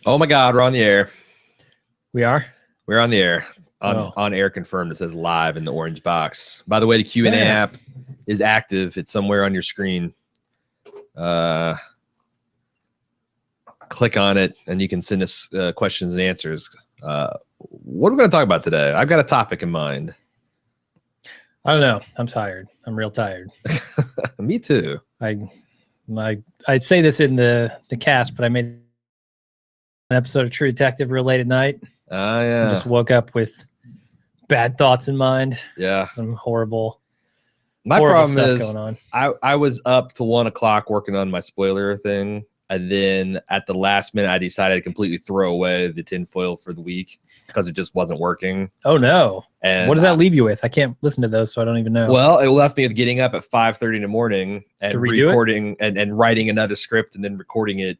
Oh my God, we're on the air. We are? We're on the air. On air confirmed. It says live in the orange box. By the way, the Q&A app is active. It's somewhere on your screen. Click on it and you can send us questions and answers. What are we going to talk about today? I've got a topic in mind. I don't know. I'm tired. I'm real tired. Me too. I'd say this in the cast, but I made an episode of True Detective real late at night. Yeah. I just woke up with bad thoughts in mind. Yeah. Some horrible problem stuff is going on. I was up to 1 o'clock working on my spoiler thing. And then at the last minute, I decided to completely throw away the tinfoil for the week because it just wasn't working. Oh, no. And what does that leave you with? I can't listen to those, so I don't even know. Well, it left me with getting up at 5:30 in the morning and recording and writing another script and then recording it.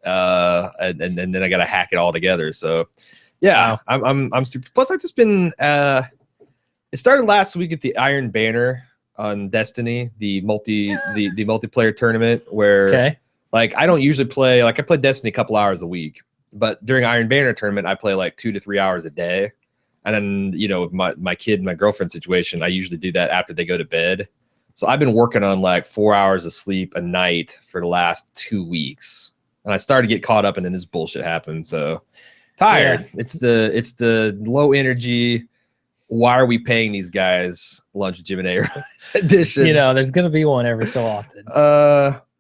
And then I got to hack it all together. So, yeah, wow. I'm super. Plus, I've just been. It started last week at the Iron Banner on Destiny, the multiplayer tournament where, like, I don't usually play. Like, I play Destiny a couple hours a week, but during Iron Banner tournament, I play like 2 to 3 hours a day. And then, you know, with my kid and my girlfriend situation, I usually do that after they go to bed. So I've been working on like 4 hours of sleep a night for the last 2 weeks. And I started to get caught up and then this bullshit happened. So tired. Yeah. It's the low energy. Why are we paying these guys lunch with Jim A.Ron edition? You know, there's going to be one every so often.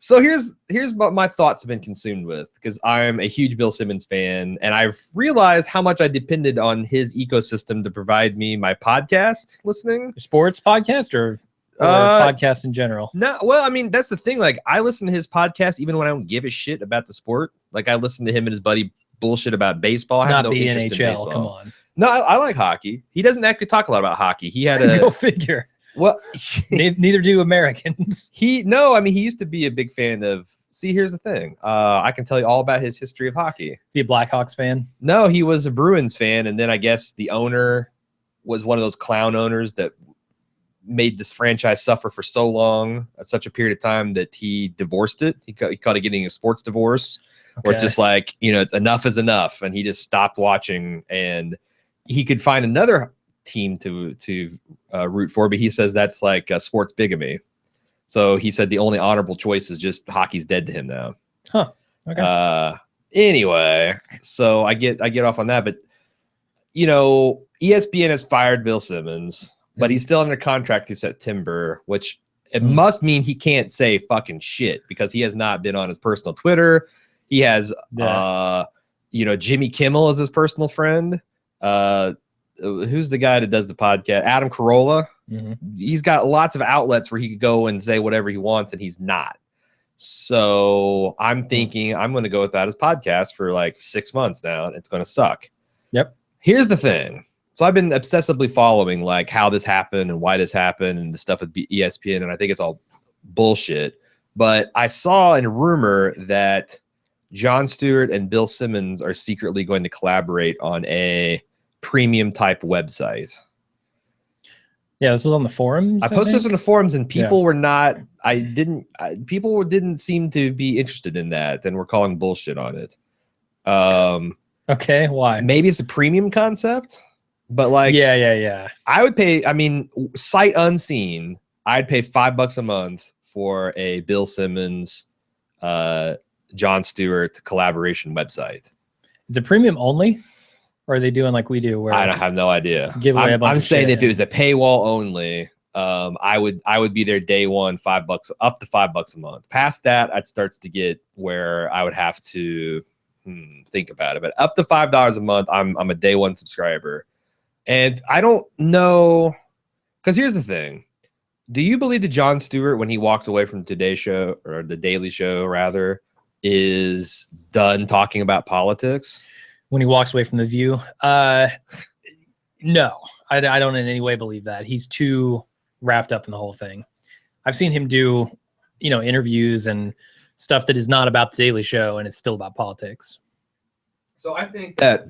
So here's what my thoughts have been consumed with, because I'm a huge Bill Simmons fan, and I've realized how much I depended on his ecosystem to provide me my podcast listening. Sports podcast or podcast in general? No, well, I mean, that's the thing. Like, I listen to his podcast even when I don't give a shit about the sport. Like, I listen to him and his buddy bullshit about baseball. I have no the interest NHL. In baseball. Come on. No, I like hockey. He doesn't actually talk a lot about hockey. He had a go figure. Well, neither do Americans. He used to be a big fan of. See, here's the thing. I can tell you all about his history of hockey. Is he a Blackhawks fan? No, he was a Bruins fan, and then I guess the owner was one of those clown owners that made this franchise suffer for so long, at such a period of time, that he divorced it. He called it getting a sports divorce, where it's just like, you know, it's enough is enough, and he just stopped watching, and he could find another team to root for, but he says that's like sports bigamy. So he said the only honorable choice is just hockey's dead to him now. Huh. Okay. Anyway, so I get off on that, but you know, ESPN has fired Bill Simmons, but he's still under contract through September, which it must mean he can't say fucking shit, because he has not been on his personal Twitter. He has you know, Jimmy Kimmel is his personal friend. Who's the guy that does the podcast? Adam Carolla. He's got lots of outlets where he could go and say whatever he wants, and he's not. So I'm thinking I'm going to go without his podcast for like 6 months now, and it's going to suck. Yep. Here's the thing. So I've been obsessively following like how this happened and why this happened and the stuff with ESPN, and I think it's all bullshit. But I saw in a rumor that John Stewart and Bill Simmons are secretly going to collaborate on a premium type website. Yeah, this was on the forums. I posted this on the forums, and people were not. People didn't seem to be interested in that, and were calling bullshit on it. Okay, why? Maybe it's a premium concept, but like, yeah. I would pay. I mean, sight unseen, I'd pay $5 a month for a Bill Simmons, John Stewart collaboration website. Is it premium only? Or are they doing like we do? Where I have no idea. Give away a bunch I'm of saying shit. If it was a paywall only, I would be there day one, $5, up to $5 a month. Past that, it starts to get where I would have to think about it. But up to $5 a month, I'm a day one subscriber, and I don't know, because here's the thing: do you believe that John Stewart, when he walks away from Today Show, or the Daily Show rather, is done talking about politics? When he walks away from The View? No, I don't in any way believe that. He's too wrapped up in the whole thing. I've seen him do, you know, interviews and stuff that is not about The Daily Show, and it's still about politics. So I think that,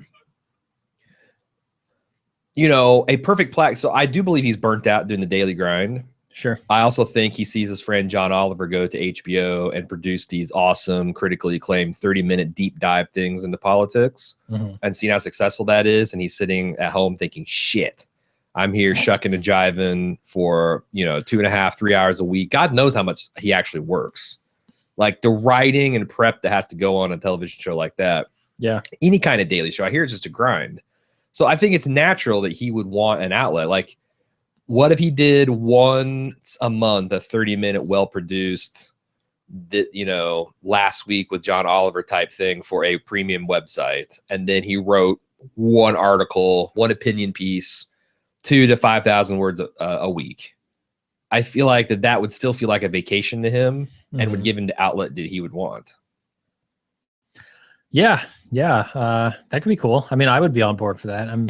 you know, a perfect plaque. So I do believe he's burnt out doing the daily grind. Sure. I also think he sees his friend John Oliver go to HBO and produce these awesome, critically acclaimed 30-minute deep dive things into politics and seeing how successful that is. And he's sitting at home thinking, shit, I'm here shucking and jiving for, 2.5, 3 hours a week. God knows how much he actually works. Like the writing and prep that has to go on a television show like that. Yeah. Any kind of daily show. I hear it's just a grind. So I think it's natural that he would want an outlet. Like, what if he did once a month, a 30-minute, well-produced, last week with John Oliver type thing for a premium website. And then he wrote one article, one opinion piece, 2,000 to 5,000 words a week. I feel like that would still feel like a vacation to him and would give him the outlet that he would want. Yeah. That could be cool. I mean, I would be on board for that. I'm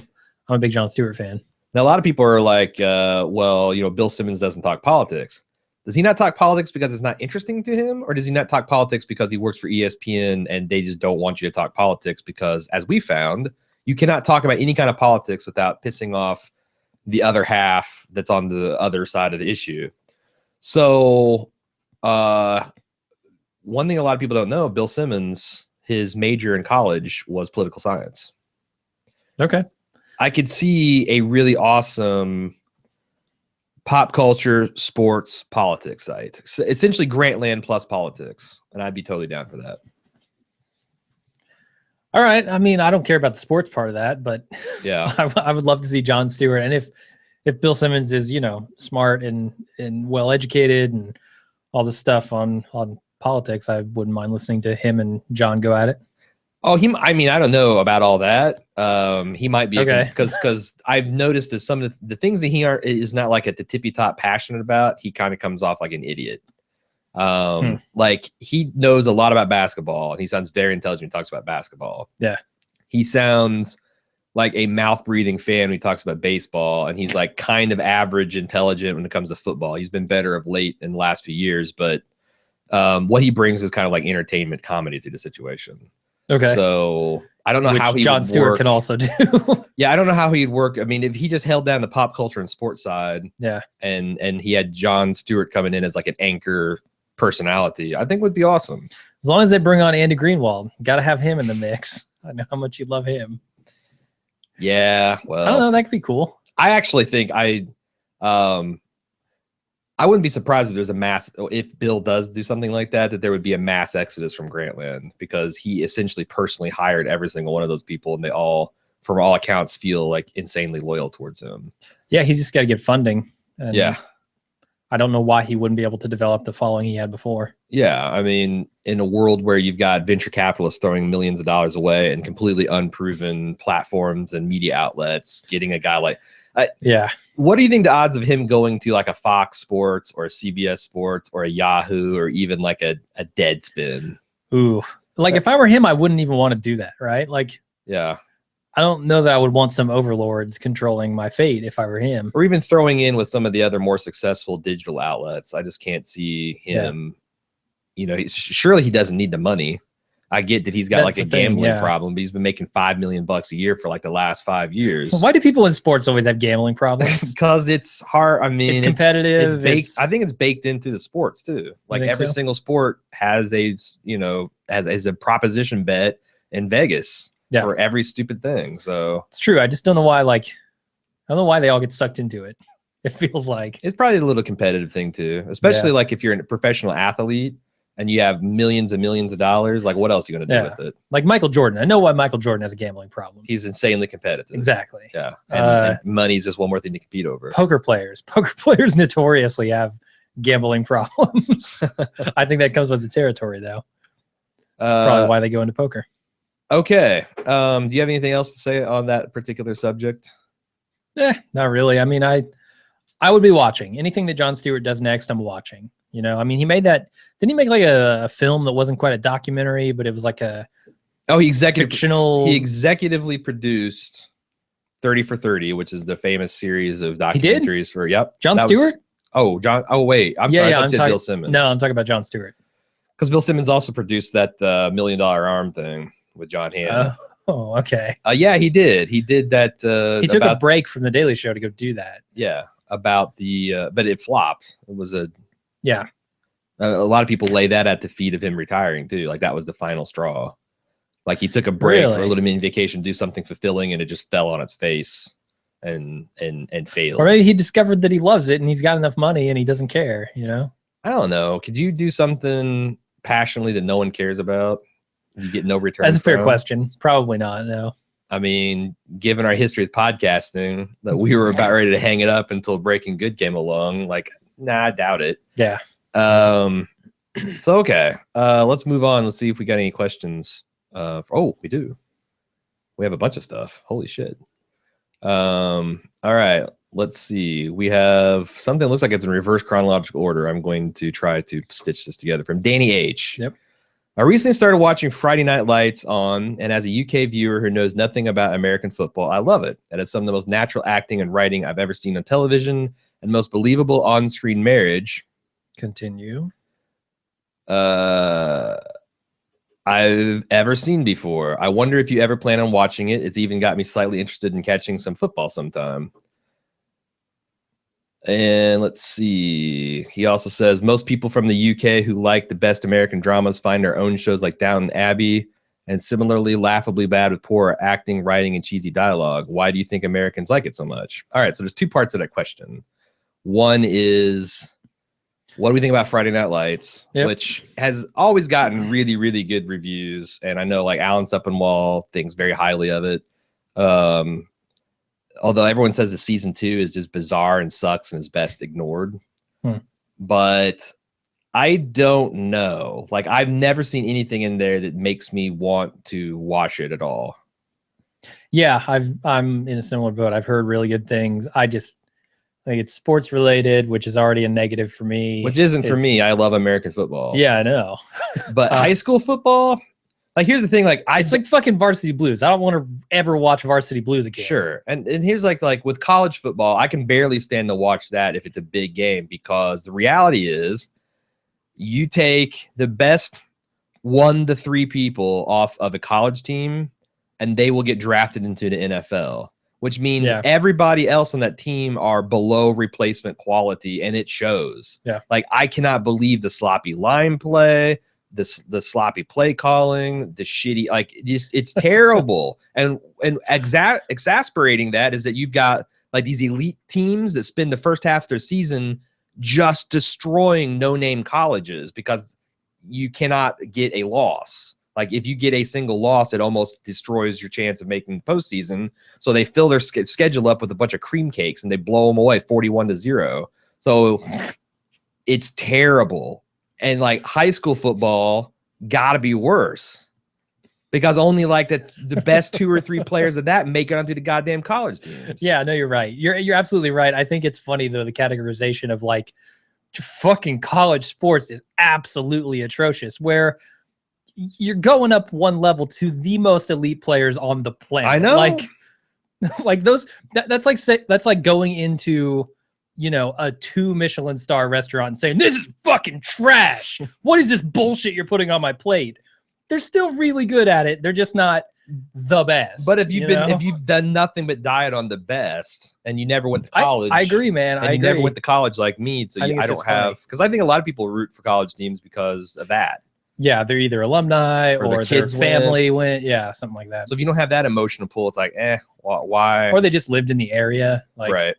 a big John Stewart fan. Now, a lot of people are like, Bill Simmons doesn't talk politics. Does he not talk politics because it's not interesting to him? Or does he not talk politics because he works for ESPN and they just don't want you to talk politics? Because as we found, you cannot talk about any kind of politics without pissing off the other half that's on the other side of the issue. So one thing a lot of people don't know, Bill Simmons, his major in college was political science. Okay. I could see a really awesome pop culture, sports, politics site. So essentially Grantland plus politics. And I'd be totally down for that. All right. I mean, I don't care about the sports part of that, but yeah, I would love to see John Stewart. And if Bill Simmons is, smart and well-educated and all this stuff on politics, I wouldn't mind listening to him and John go at it. Oh, I don't know about all that. He might be okay because I've noticed that some of the things that he is not like at the tippy top passionate about. He kind of comes off like an idiot. Like he knows a lot about basketball and he sounds very intelligent when he talks about basketball. Yeah. He sounds like a mouth breathing fan when he talks about baseball, and he's like kind of average intelligent when it comes to football. He's been better of late in the last few years, but what he brings is kind of like entertainment comedy to the situation. Okay. So I don't know how he John Stewart can also do. Yeah, I don't know how he'd work. I mean, if he just held down the pop culture and sports side, and he had John Stewart coming in as like an anchor personality, I think would be awesome. As long as they bring on Andy Greenwald, got to have him in the mix. I know how much you love him. Yeah, well, I don't know. That could be cool. I actually think I wouldn't be surprised if Bill does do something like that there would be a mass exodus from Grantland, because he essentially personally hired every single one of those people, and they all, from all accounts, feel like insanely loyal towards him. Yeah, he's just got to get funding. And yeah. I don't know why he wouldn't be able to develop the following he had before. Yeah, I mean, in a world where you've got venture capitalists throwing millions of dollars away and completely unproven platforms and media outlets, getting a guy like... What do you think the odds of him going to like a Fox Sports or a CBS Sports or a Yahoo or even like a Deadspin? Ooh, like if I were him, I wouldn't even want to do that, right? Like, yeah, I don't know that I would want some overlords controlling my fate if I were him. Or even throwing in with some of the other more successful digital outlets. I just can't see him. Surely he doesn't need the money. I get that he's got like a gambling problem, but he's been making $5 million a year for like the last 5 years. Why do people in sports always have gambling problems? Because it's hard. I mean, it's competitive. It's baked, I think it's baked into the sports too. Like every single sport has a proposition bet in Vegas for every stupid thing. So it's true. I just don't know why. I don't know why they all get sucked into it. It feels like it's probably a little competitive thing too, especially like if you're a professional athlete and you have millions and millions of dollars. Like, what else are you going to do with it? Like Michael Jordan. I know why Michael Jordan has a gambling problem. He's insanely competitive. Exactly. Yeah. And money's just one more thing to compete over. Poker players notoriously have gambling problems. I think that comes with the territory, though. Probably why they go into poker. Okay. Do you have anything else to say on that particular subject? Not really. I mean, I would be watching anything that John Stewart does next. I'm watching. I mean, he made that. Didn't he make like a film that wasn't quite a documentary, but it was like a fictional. He executively produced 30 for 30, which is the famous series of documentaries for John Stewart. John. Oh wait, I'm sorry. I thought you said Bill Simmons. No, I'm talking about John Stewart. Because Bill Simmons also produced that $1 Million Arm thing with John Hamm. Oh, okay. Yeah, he did. He did that. He took a break from the Daily Show to go do that. Yeah. about the, but it flopped. It was a lot of people lay that at the feet of him retiring too. Like that was the final straw. Like he took a break for a little mini vacation, do something fulfilling, and it just fell on its face and failed. Or maybe he discovered that he loves it and he's got enough money and he doesn't care, you know? I don't know. Could you do something passionately that no one cares about? You get no return. That's a fair question. Probably not, no. I mean, given our history with podcasting, that we were about ready to hang it up until Breaking Good came along. Like, nah, I doubt it. Yeah. So, okay. Let's move on. Let's see if we got any questions. Oh, we do. We have a bunch of stuff. Holy shit. All right. Let's see. We have something that looks like it's in reverse chronological order. I'm going to try to stitch this together from Danny H. Yep. I recently started watching Friday Night Lights on, and as a UK viewer who knows nothing about American football, I love it. It has some of the most natural acting and writing I've ever seen on television and most believable on-screen marriage. Continue. I've ever seen before. I wonder if you ever plan on watching it. It's even got me slightly interested in catching some football sometime. And let's see. He also says most people from the UK who like the best American dramas find their own shows like Downton Abbey and similarly laughably bad with poor acting, writing, and cheesy dialogue. Why do you think Americans like it so much? All right, so there's two parts of that question. One is, what do we think about Friday Night Lights, which has always gotten really, really good reviews. And I know like Alan Suppenwall thinks very highly of it. Although everyone says the season 2 is just bizarre and sucks and is best ignored. But I don't know. Like I've never seen anything in there that makes me want to watch it at all. Yeah, I'm in a similar boat. I've heard really good things. I just think it's sports related, which is already a negative for me. Which isn't for me. I love American football. Yeah, I know. But high school football, like here's the thing, like it's like fucking Varsity Blues. I don't want to ever watch Varsity Blues again. Sure. And here's like with college football, I can barely stand to watch that if it's a big game, because the reality is you take the best 1 to 3 people off of a college team and they will get drafted into the NFL, which means everybody else on that team are below replacement quality, and it shows. Yeah. Like I cannot believe the sloppy line play, the sloppy play calling, the shitty, like it's terrible. and exasperating that is that you've got like these elite teams that spend the first half of their season just destroying no-name colleges because you cannot get a loss. Like if you get a single loss, it almost destroys your chance of making postseason. So they fill their schedule up with a bunch of cream cakes and they blow them away 41-0. So it's terrible. And like high school football got to be worse because only like the best 2 or 3 players of that make it onto the goddamn college teams. Yeah, no, you're right. You're absolutely right. I think it's funny though, the categorization of like fucking college sports is absolutely atrocious, where you're going up one level to the most elite players on the planet. I know. Like those, that's like going into, you know, a 2 Michelin star restaurant and saying, this is fucking trash. What is this bullshit you're putting on my plate? They're still really good at it. They're just not the best. But if you've done nothing but diet on the best and you never went to college. I agree, man. And you never went to college like me. So I don't have, because I think a lot of people root for college teams because of that. Yeah, they're either alumni or their family went. Yeah, something like that. So if you don't have that emotional pull, it's like, why? Or they just lived in the area, like, right,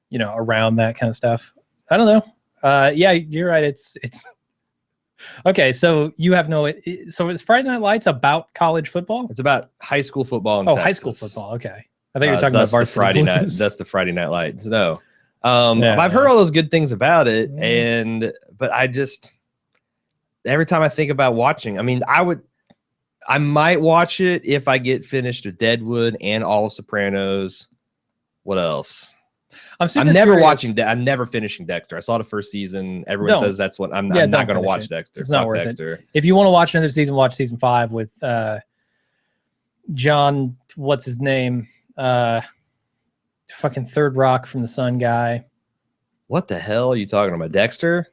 you know, around that kind of stuff. I don't know. Yeah, you're right. It's okay. So you have so is Friday Night Lights about college football? It's about high school football in Texas. High school football. Okay, I think you're talking about Varsity Friday Blues. Night. That's the Friday Night Lights. No, I've heard all those good things about it, but I just. Every time I think about watching, I mean, I might watch it if I get finished with Deadwood and all of Sopranos. What else? I'm never watching. I'm never finishing Dexter. I saw the first season. Everyone says that's what I'm not going to watch Dexter. It's not worth it. If you want to watch another season, watch season 5 with John. What's his name? Fucking Third Rock from the Sun guy. What the hell are you talking about? Dexter?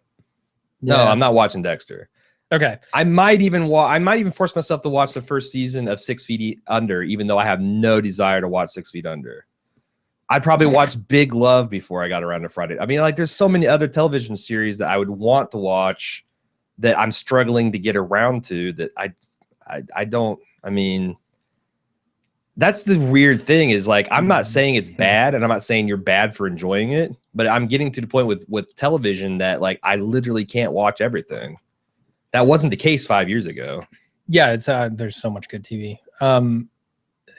Yeah. No, I'm not watching Dexter. Okay. I might even force myself to watch the first season of 6 Feet Under, even though I have no desire to watch 6 Feet Under. I'd probably watch Big Love before I got around to Friday. I mean, like, there's so many other television series that I would want to watch that I'm struggling to get around to that I don't. I mean, that's the weird thing is, like, I'm not saying it's bad, and I'm not saying you're bad for enjoying it, but I'm getting to the point with television that, like, I literally can't watch everything. That wasn't the case 5 years ago. Yeah, it's there's so much good TV.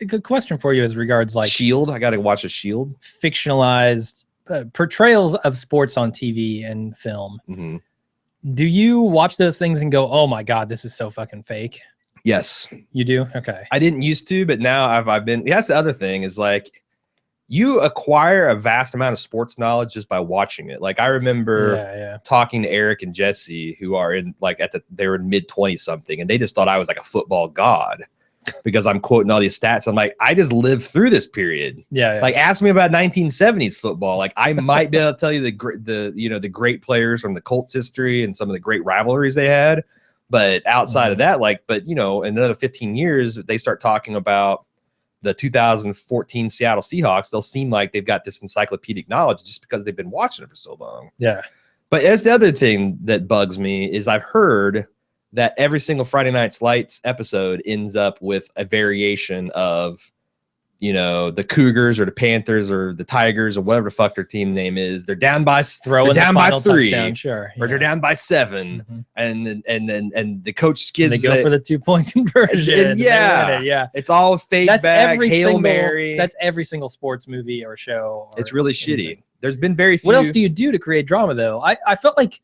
A good question for you as regards, like, Shield. I got to watch a Shield. Fictionalized portrayals of sports on TV and film. Mm-hmm. Do you watch those things and go, "Oh my God, this is so fucking fake"? Yes, you do. Okay, I didn't used to, but now I've been. That's the other thing is, like, you acquire a vast amount of sports knowledge just by watching it. Like, I remember talking to Eric and Jesse, who are in, like, they were in mid-20 something, and they just thought I was like a football god because I'm quoting all these stats. I'm like, I just lived through this period. Yeah. Like, ask me about 1970s football. Like, I might be able to tell you the great players from the Colts history and some of the great rivalries they had. But outside of that, like, but, you know, in another 15 years, they start talking about the 2014 Seattle Seahawks. They'll seem like they've got this encyclopedic knowledge just because they've been watching it for so long. Yeah. But that's the other thing that bugs me is I've heard that every single Friday Night Lights episode ends up with a variation of, you know, the Cougars or the Panthers or the Tigers or whatever the fuck their team name is. They're down by 3, or they're down by 7, and the coach skids. And they go for the 2-point conversion. And it's all fade back, Hail Mary. That's every single sports movie or show. It's really shitty. There's been very few. What else do you do to create drama, though? I felt like,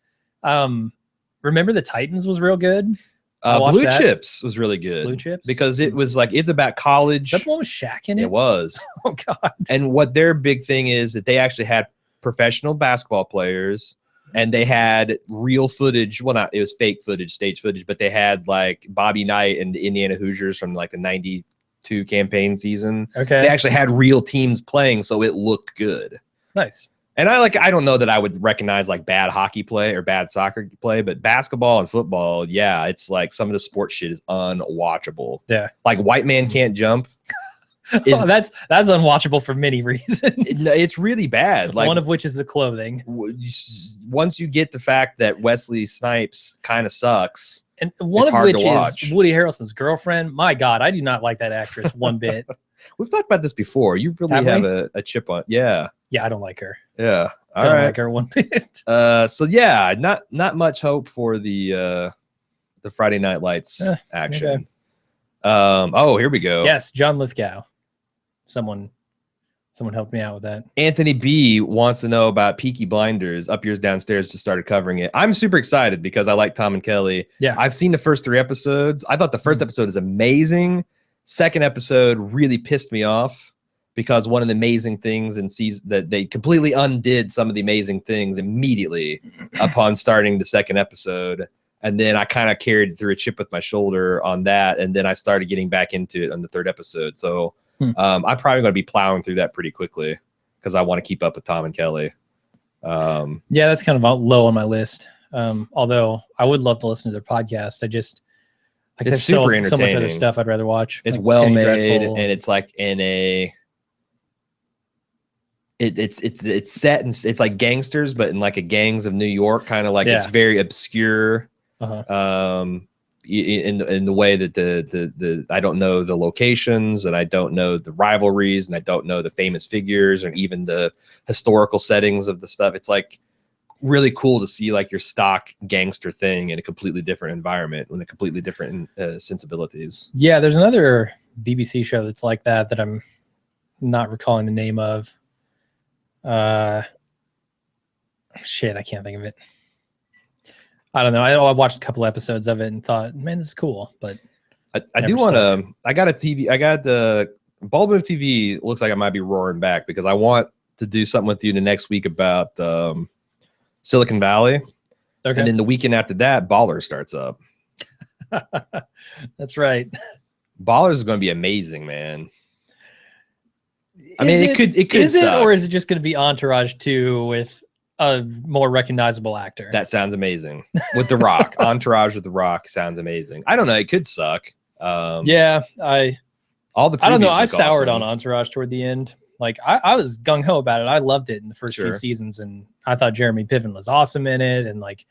Remember the Titans was real good. Blue Chips was really good. Blue Chips? Because it was like, it's about college. That one was Shaq in it? It was. Oh, God. And what their big thing is that they actually had professional basketball players, and they had real footage. Well, it was fake footage, stage footage, but they had, like, Bobby Knight and the Indiana Hoosiers from, like, the 92 campaign season. Okay. They actually had real teams playing, so it looked good. Nice. And I don't know that I would recognize, like, bad hockey play or bad soccer play, but basketball and football, yeah, it's like some of the sports shit is unwatchable. Yeah. Like, White Man Can't Jump. That's unwatchable for many reasons. It's really bad. Like, one of which is the clothing. Once you get the fact that Wesley Snipes kind of sucks, and one of which is Woody Harrelson's girlfriend. My God, I do not like that actress one bit. We've talked about this before. You really have a chip on. Yeah. Yeah, I don't like her. Yeah. I don't like her one bit. So yeah, not much hope for the Friday Night Lights action. Okay. Oh, here we go. Yes, John Lithgow. Someone helped me out with that. Anthony B wants to know about Peaky Blinders. Up Yours Downstairs just started covering it. I'm super excited because I like Tom and Kelly. Yeah. I've seen the first 3 episodes. I thought the first episode is amazing. Second episode really pissed me off because one of the amazing things in season that they completely undid some of the amazing things immediately upon starting the second episode. And then I kind of carried through a chip with my shoulder on that. And then I started getting back into it on the 3rd episode. So I'm probably going to be plowing through that pretty quickly because I want to keep up with Tom and Kelly. Yeah, that's kind of low on my list. Although I would love to listen to their podcast. It's super entertaining. So much other stuff I'd rather watch. It's like well made, and it's like in a. It's set and it's like gangsters, but in like a gangs of New York kind of like it's very obscure. In the way that the I don't know the locations, and I don't know the rivalries, and I don't know the famous figures, and even the historical settings of the stuff. It's like really cool to see like your stock gangster thing in a completely different environment with a completely different sensibilities. Yeah, there's another BBC show that's like that I'm not recalling the name of. Shit, I can't think of it. I don't know. I watched a couple episodes of it and thought, man, this is cool. But I do want to. I got a TV. I got the Bulb Move TV. Looks like I might be roaring back because I want to do something with you the next week about Silicon Valley. Okay. And then the weekend after that, Ballers starts up. That's right. Ballers is going to be amazing, man. I mean, it could is suck. It, or is it just going to be Entourage 2 with a more recognizable actor? That sounds amazing. With The Rock. Entourage with The Rock sounds amazing. I don't know. It could suck. Yeah. All the I don't know. I look soured awesome. on Entourage toward the end. Like I was gung ho about it. I loved it in the first few seasons, and I thought Jeremy Piven was awesome in it. And like,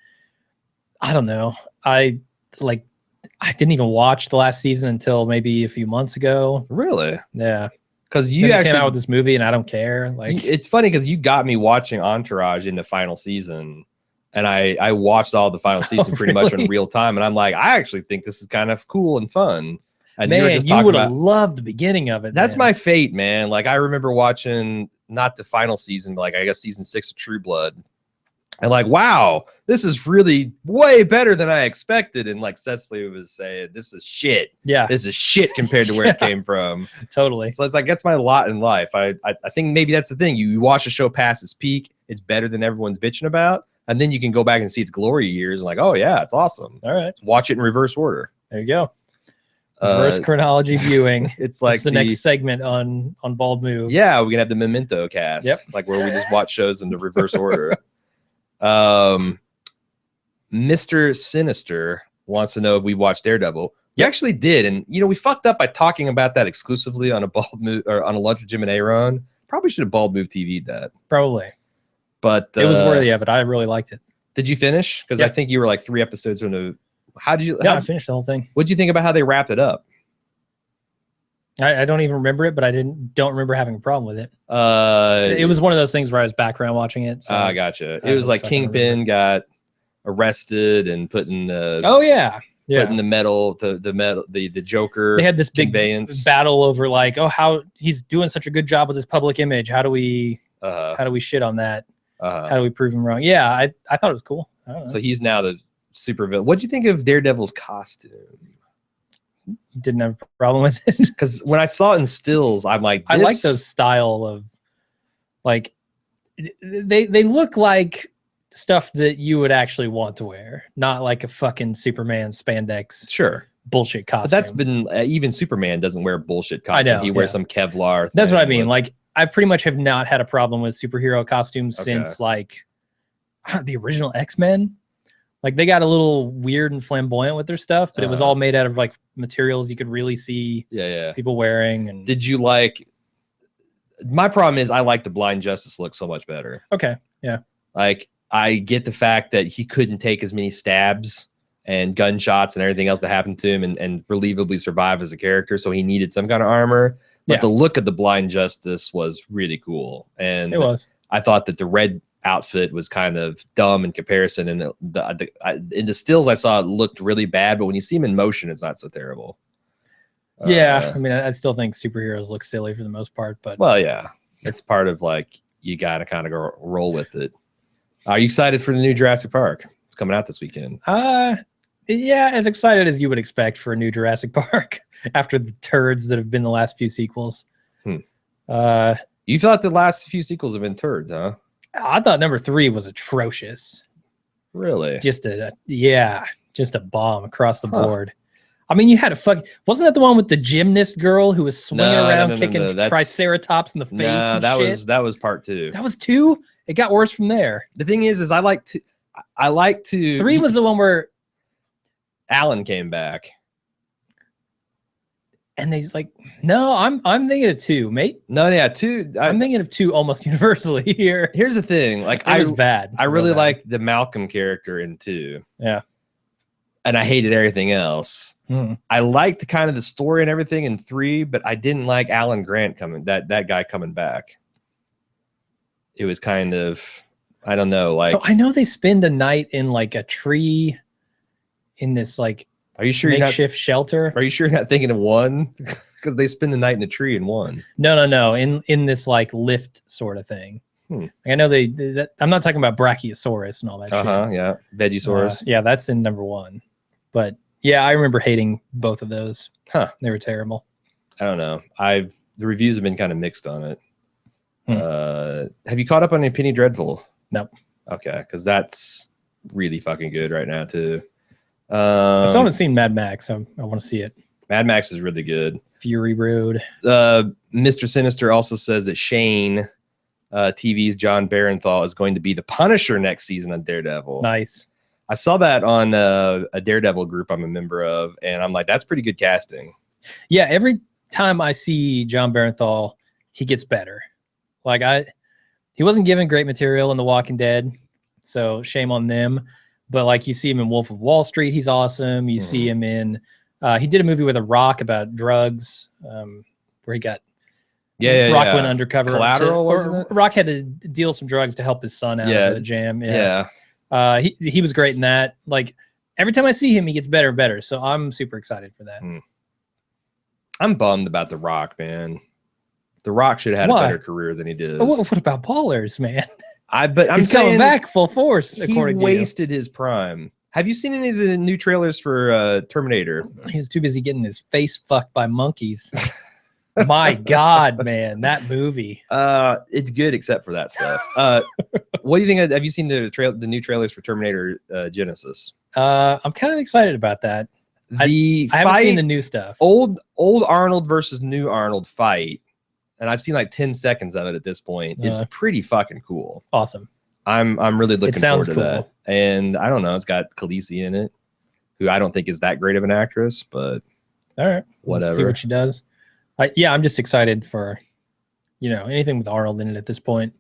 I don't know, I didn't even watch the last season until maybe a few months ago. Really? Yeah. Because you actually came out with this movie, and I don't care. Like, it's funny because you got me watching Entourage in the final season, and I watched all the final season pretty much in real time, and I'm like, I actually think this is kind of cool and fun. And man, you would have loved the beginning of it. That's my fate, man. Like I remember watching not the final season, but like I guess season 6 of True Blood. And like, wow, this is really way better than I expected. And like Cecily was saying, this is shit. Yeah. This is shit compared to where it came from. Totally. So it's like, that's my lot in life. I think maybe that's the thing. You watch a show past its peak, it's better than everyone's bitching about. And then you can go back and see its glory years and like, oh yeah, it's awesome. All right. Watch it in reverse order. There you go. Reverse chronology viewing. It's like the next segment on Bald Move. Yeah, we can have the Memento cast. Yep. Like where we just watch shows in the reverse order. Mr. Sinister wants to know if we watched Daredevil. We actually did, and you know we fucked up by talking about that exclusively on a Bald Move or on a Lunch with Jim and A.Ron. Probably should have Bald Move TV'd that. Probably, but it was worthy of it. I really liked it. Did you finish? Because I think you were like 3 episodes from the. How did you? Yeah, I finished the whole thing. What did you think about how they wrapped it up? I don't even remember it, but I don't remember having a problem with it. It was one of those things where I was background watching it. So I gotcha. It was like Kingpin got arrested and put in the put in the metal the Joker. They had this big conveyance battle over like, oh, how he's doing such a good job with his public image. How do we shit on that? How do we prove him wrong? Yeah, I thought it was cool. I don't know. So he's now the super villain. What'd you think of Daredevil's costume? Didn't have a problem with it because when I saw it in stills, I'm like, I like those style of like they look like stuff that you would actually want to wear, not like a fucking Superman spandex bullshit costume. But that's been even Superman doesn't wear bullshit costume. I know, he wears some Kevlar. That's what I mean. Like I pretty much have not had a problem with superhero costumes since like the original X-Men. Like they got a little weird and flamboyant with their stuff, but it was all made out of like materials you could really see people wearing. And did you like? My problem is I like the Blind Justice look so much better. Okay, yeah. Like I get the fact that he couldn't take as many stabs and gunshots and everything else that happened to him and believably survive as a character, so he needed some kind of armor. But the look of the Blind Justice was really cool, and it was. I thought that the red outfit was kind of dumb in comparison, and in the stills I saw it looked really bad, but when you see him in motion it's not so terrible. I mean I still think superheroes look silly for the most part, but well, yeah, it's part of like you gotta kind of go roll with it. Are you excited for the new Jurassic Park? It's coming out this weekend. Yeah, as excited as you would expect for a new Jurassic Park after the turds that have been the last few sequels. You thought the last few sequels have been turds, huh? I thought number 3 was atrocious. Really? Just a bomb across the board. I mean, you had wasn't that the one with the gymnast girl who was swinging around kicking triceratops in the face? No, that was part 2. That was 2? It got worse from there. The thing is I like to 3 was the one where Alan came back. And they like, no, I'm thinking of 2, mate. No, yeah, 2. I'm thinking of 2 almost universally here. Here's the thing, like it was bad. I really like the Malcolm character in 2. Yeah, and I hated everything else. I liked kind of the story and everything in 3, but I didn't like Alan Grant that guy coming back. It was kind of, I don't know, like. So I know they spend a night in like a tree, in this like. Are you sure makeshift shelter? Are you sure you're not thinking of 1? Because they spend the night in the tree in 1. No. In this like lift sort of thing. I know I'm not talking about Brachiosaurus and all that shit. Yeah. Vegisaurus. Yeah, that's in number 1. But yeah, I remember hating both of those. They were terrible. I don't know. The reviews have been kind of mixed on it. Have you caught up on any Penny Dreadful? Nope. Okay, because that's really fucking good right now too. I still haven't seen Mad Max. I want to see it. Mad Max is really good. Fury Road. Mr. Sinister also says that Shane TV's John Barenthal is going to be the Punisher next season on Daredevil. Nice. I saw that on a Daredevil group I'm a member of, and I'm like, that's pretty good casting. Yeah, every time I see John Barenthal, he gets better. Like he wasn't given great material in The Walking Dead, so shame on them. But like you see him in Wolf of Wall Street, he's awesome. You see him in he did a movie with a Rock about drugs, where he got Rock went undercover. Collateral, wasn't it? Rock had to deal some drugs to help his son out of a jam. He was great in that. Like every time I see him, he gets better and better. So I'm super excited for that. I'm bummed about The Rock, man. The Rock should have had a better career than he did. What about Ballers, man? But he's coming back full force. He wasted his prime. Have you seen any of the new trailers for Terminator? He was too busy getting his face fucked by monkeys. My God, man, that movie. It's good except for that stuff. What do you think? Have you seen the new trailers for Terminator Genesis? I'm kind of excited about that. I haven't seen the new stuff. Old Arnold versus new Arnold fight. And I've seen like 10 seconds of it at this point. It's pretty fucking cool. Awesome. I'm really looking forward to that. And I don't know, it's got Khaleesi in it, who I don't think is that great of an actress, but all right, whatever. We'll see what she does. Yeah, I'm just excited for anything with Arnold in it at this point.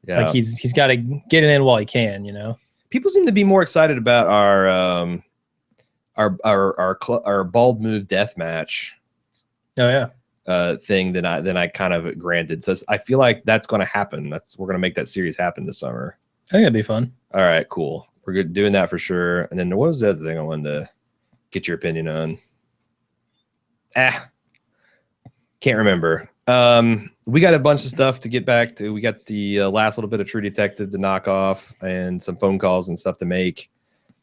Yeah, like he's got to get it in while he can. People seem to be more excited about our bald move death match. Oh yeah. Thing than I kind of granted. So I feel like that's going to happen. We're going to make that series happen this summer. I think it'd be fun. All right, cool. We're good doing that for sure. And then what was the other thing I wanted to get your opinion on? Can't remember. We got a bunch of stuff to get back to. We got the last little bit of True Detective to knock off, and some phone calls and stuff to make.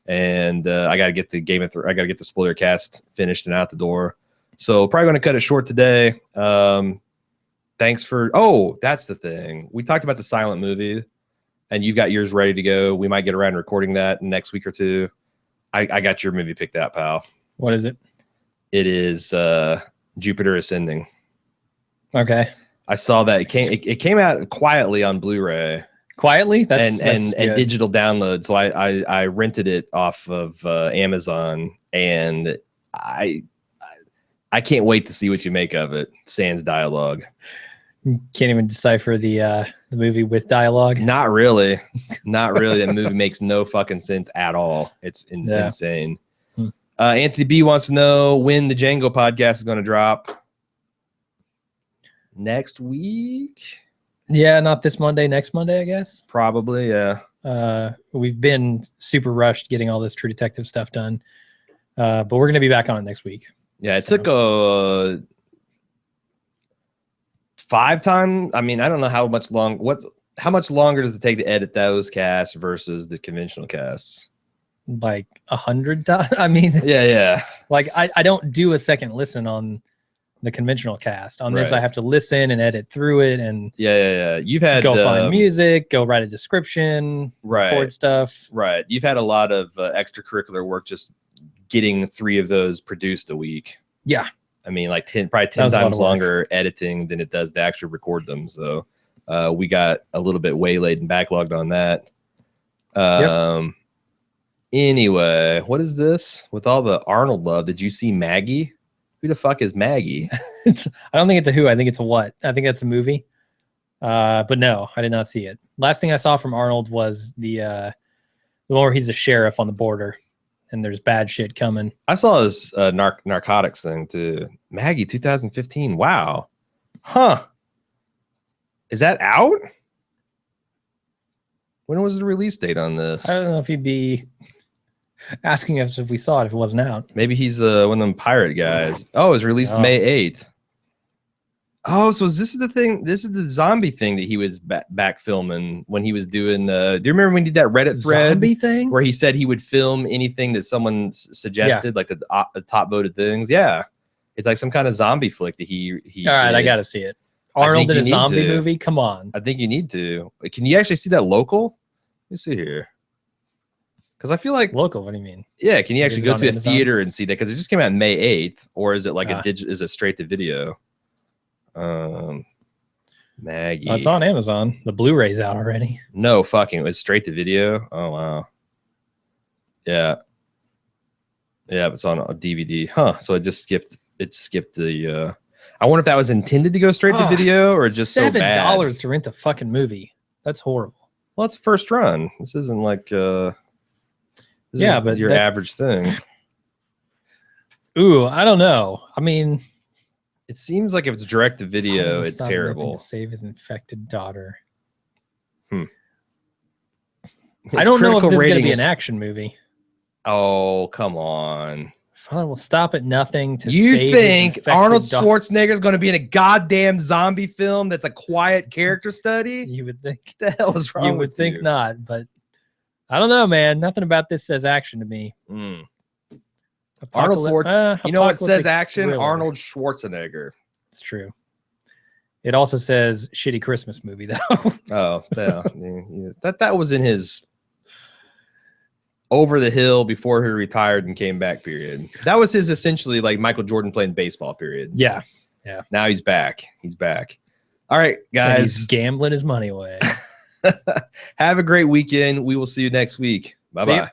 And I got to get the I got to get the spoiler cast finished and out the door. So probably going to cut it short today. Thanks for... Oh, that's the thing. We talked about the silent movie, and you've got yours ready to go. We might get around to recording that next week or two. I got your movie picked out, pal. What is it? It is Jupiter Ascending. Okay. I saw that. It came out quietly on Blu-ray. Quietly? That's digital download. So I rented it off of Amazon, and I can't wait to see what you make of it. Sans dialogue. Can't even decipher the movie with dialogue. Not really. Not really. That movie makes no fucking sense at all. It's insane. Anthony B wants to know when the Django podcast is going to drop. Next week? Yeah, not this Monday. Next Monday, I guess. Probably, yeah. We've been super rushed getting all this True Detective stuff done. But we're going to be back on it next week. Yeah, it took a 5 times. I mean, I don't know how much longer does it take to edit those casts versus the conventional casts? Like 100 times. I mean, yeah. Like I don't do a second listen on the conventional cast. On this, I have to listen and edit through it, and yeah. You've had go find music, go write a description, record stuff. Right. You've had a lot of extracurricular work just getting 3 of those produced a week. Yeah. I mean, like probably 10 times longer editing than it does to actually record them. So we got a little bit waylaid and backlogged on that. Anyway, what is this? With all the Arnold love, did you see Maggie? Who the fuck is Maggie? I don't think it's a who. I think it's a what. I think that's a movie. But no, I did not see it. Last thing I saw from Arnold was the one where he's a sheriff on the border. And there's bad shit coming. I saw his narcotics thing too. Maggie 2015. Wow. Huh. Is that out? When was the release date on this? I don't know if he'd be asking us if we saw it if it wasn't out. Maybe he's one of them pirate guys. Oh, it was released May 8th. Oh, so this is the thing. This is the zombie thing that he was back filming when he was doing. Do you remember when he did that Reddit thread zombie thing where he said he would film anything that someone suggested, like the top voted things? Yeah, it's like some kind of zombie flick that he. All right, I gotta see it. Arnold in a zombie movie. Come on. I think you need to. Can you actually see that local? Let me see here. Because I feel like local. What do you mean? Yeah, can you actually go to a theater and see that? Because it just came out May 8th, or is it like is it straight to video? Maggie. Oh, it's on Amazon. The Blu-ray's out already. No fucking, it's straight to video. Oh wow. Yeah, it's on a DVD. Huh. So it just skipped the I wonder if that was intended to go straight to video or just so bad. $7 to rent a fucking movie. That's horrible. Well, it's first run. This isn't like but your average thing. Ooh, I don't know. I mean, it seems like if it's direct to video, it's terrible. To save his infected daughter. Its I don't know if this is going to be an action movie. Oh, come on. Father will stop at nothing to You save think Arnold Schwarzenegger is going to be in a goddamn zombie film that's a quiet character study? You would think. What the hell is wrong with you? You would think not, but I don't know, man. Nothing about this says action to me. Arnold Schwarzenegger. You know what says action? Thriller. Arnold Schwarzenegger. It's true. It also says shitty Christmas movie, though. Oh, yeah. That was in his over the hill before he retired and came back period. That was his essentially like Michael Jordan playing baseball period. Yeah. Now he's back. All right, guys. And he's gambling his money away. Have a great weekend. We will see you next week. Bye-bye.